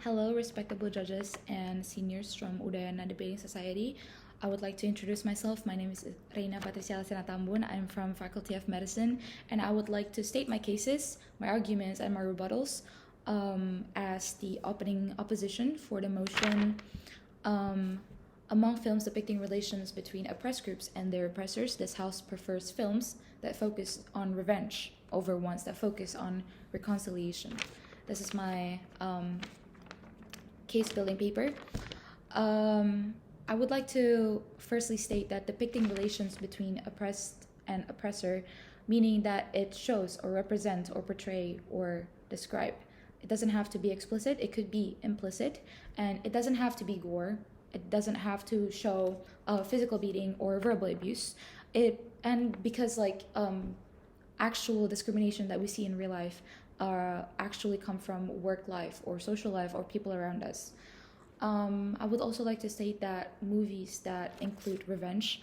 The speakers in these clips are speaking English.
Hello, respectable judges and seniors from Udayana Debating Society. I would like to introduce myself. My name is Patricia Lasina. I'm from Faculty of Medicine, and I would like to state my cases, my arguments, and my rebuttals as the opening opposition for the motion. Among films depicting relations between oppressed groups and their oppressors, this House prefers films that focus on revenge over ones that focus on reconciliation. This is my case building paper. I would like to firstly state that depicting relations between oppressed and oppressor, meaning that it shows or represents or portray or describe. It doesn't have to be explicit, it could be implicit, and it doesn't have to be gore. It doesn't have to show physical beating or verbal abuse. Because actual discrimination that we see in real life actually come from work life or social life or people around us. I would also like to state that movies that include revenge,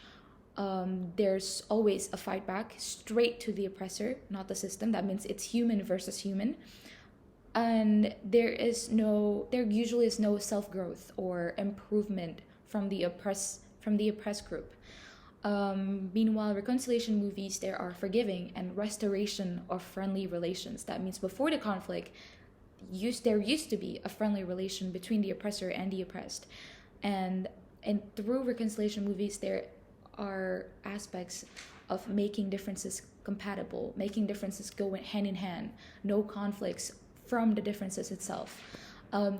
there's always a fight back straight to the oppressor, not the system. That means it's human versus human. And there usually is no self-growth or improvement from the oppressed group. Meanwhile, reconciliation movies, there are forgiving and restoration of friendly relations. That means before the conflict, there used to be a friendly relation between the oppressor and the oppressed. And through reconciliation movies, there are aspects of making differences compatible, making differences go hand in hand, no conflicts from the differences itself. In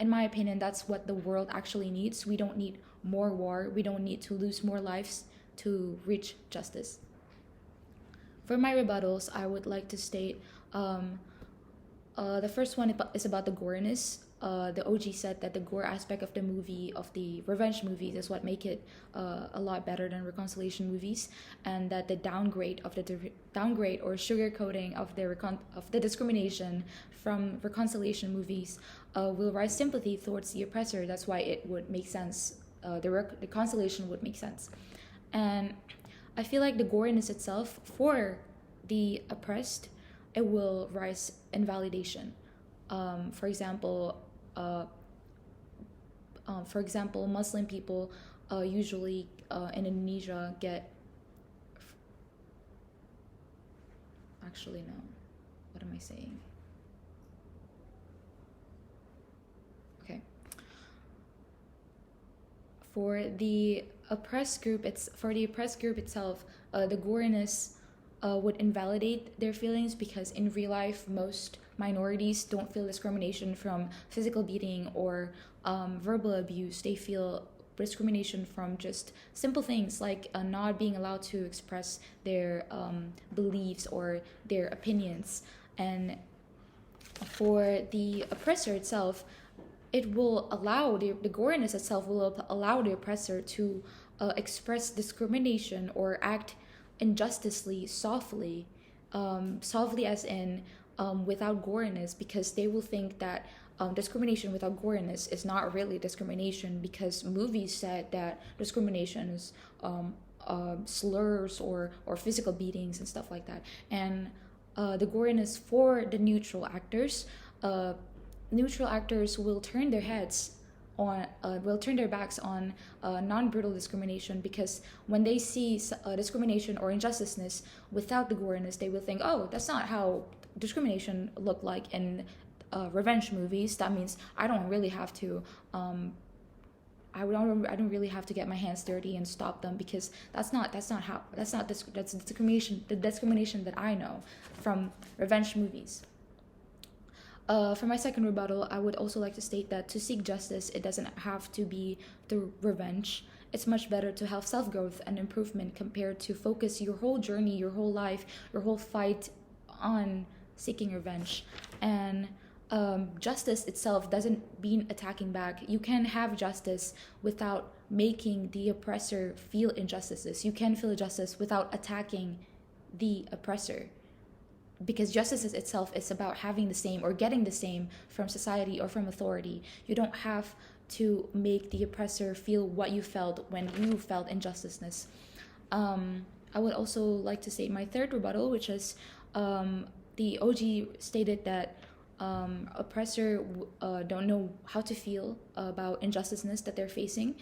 my opinion, that's what the world actually needs. We don't need more war. We don't need to lose more lives to reach justice. For my rebuttals, I would like to state the first one is about the goriness. The OG said that the gore aspect of the revenge movies, is what make it a lot better than reconciliation movies, and that the downgrade or sugarcoating of the discrimination from reconciliation movies will raise sympathy towards the oppressor. That's why it would make sense. The reconciliation would make sense, and I feel like the goriness itself for the oppressed, it will rise invalidation. For example, Muslim people usually in Indonesia get. Actually, no. What am I saying? Okay. For the oppressed group, itself, the goriness would invalidate their feelings, because in real life, most minorities don't feel discrimination from physical beating or verbal abuse. They feel discrimination from just simple things like not being allowed to express their beliefs or their opinions. And for the oppressor itself, it will allow the goriness itself will allow the oppressor to express discrimination or act injusticely softly as in without goriness, because they will think that discrimination without goriness is not really discrimination, because movies said that discrimination is slurs or physical beatings and stuff like that. And the goriness for the neutral actors will turn their backs on non-brutal discrimination, because when they see discrimination or injusticeness without the goriness, they will think, oh, that's not how discrimination looked like in revenge movies. That means I don't really have to get my hands dirty and stop them, because that's discrimination. The discrimination that I know from revenge movies. For my second rebuttal, I would also like to state that to seek justice, it doesn't have to be through revenge. It's much better to have self-growth and improvement compared to focus your whole journey, your whole life, your whole fight on seeking revenge. And justice itself doesn't mean attacking back. You can have justice without making the oppressor feel injustices. You can feel justice without attacking the oppressor, because justice itself is about having the same or getting the same from society or from authority. You don't have to make the oppressor feel what you felt when you felt injusticeness. I would also like to say my third rebuttal, which is the OG stated that oppressor don't know how to feel about injusticeness that they're facing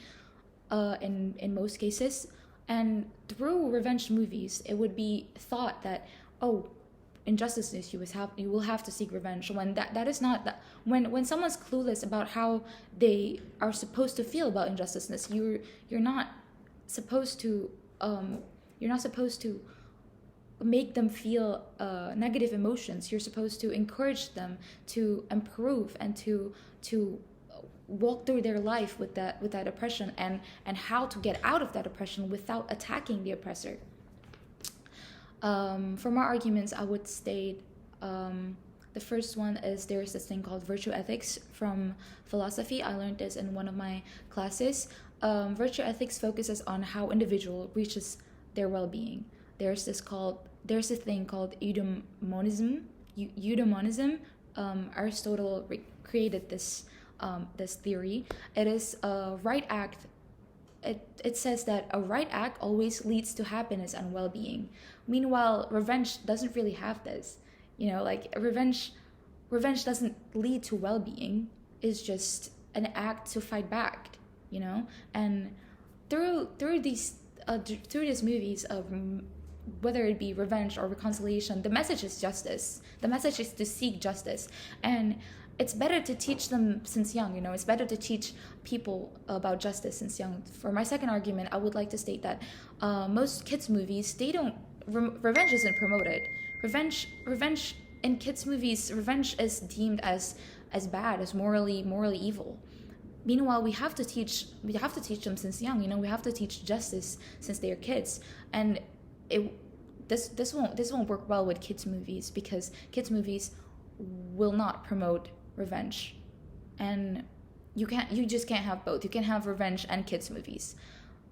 in most cases. And through revenge movies, it would be thought that, oh, injustices you will have to seek revenge, when that is not that. When someone's clueless about how they are supposed to feel about injusticeness, you're not supposed to make them feel negative emotions. You're supposed to encourage them to improve and to walk through their life with that oppression, and how to get out of that oppression without attacking the oppressor. For more arguments, I would state the first one is there's this thing called virtue ethics from philosophy. I learned this in one of my classes. Virtue ethics focuses on how individual reaches their well-being. There's a thing called eudaimonism. Aristotle created this theory. It is a right act. It says that a right act always leads to happiness and well-being. Meanwhile, revenge doesn't really have this. Like revenge doesn't lead to well-being. It's just an act to fight back. And through these movies of whether it be revenge or reconciliation, the message is justice. The message is to seek justice, and it's better to teach them since young. It's better to teach people about justice since young. For my second argument, I would like to state that most kids movies, they don't revenge isn't promoted. Revenge in kids movies, revenge is deemed as bad, as morally evil. Meanwhile, we have to teach them since young. We have to teach justice since they are kids, and this won't work well with kids movies, because kids movies will not promote revenge, and you just can't have both. You can have revenge and kids movies.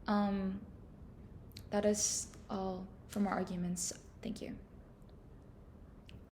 That is all from our arguments. Thank you.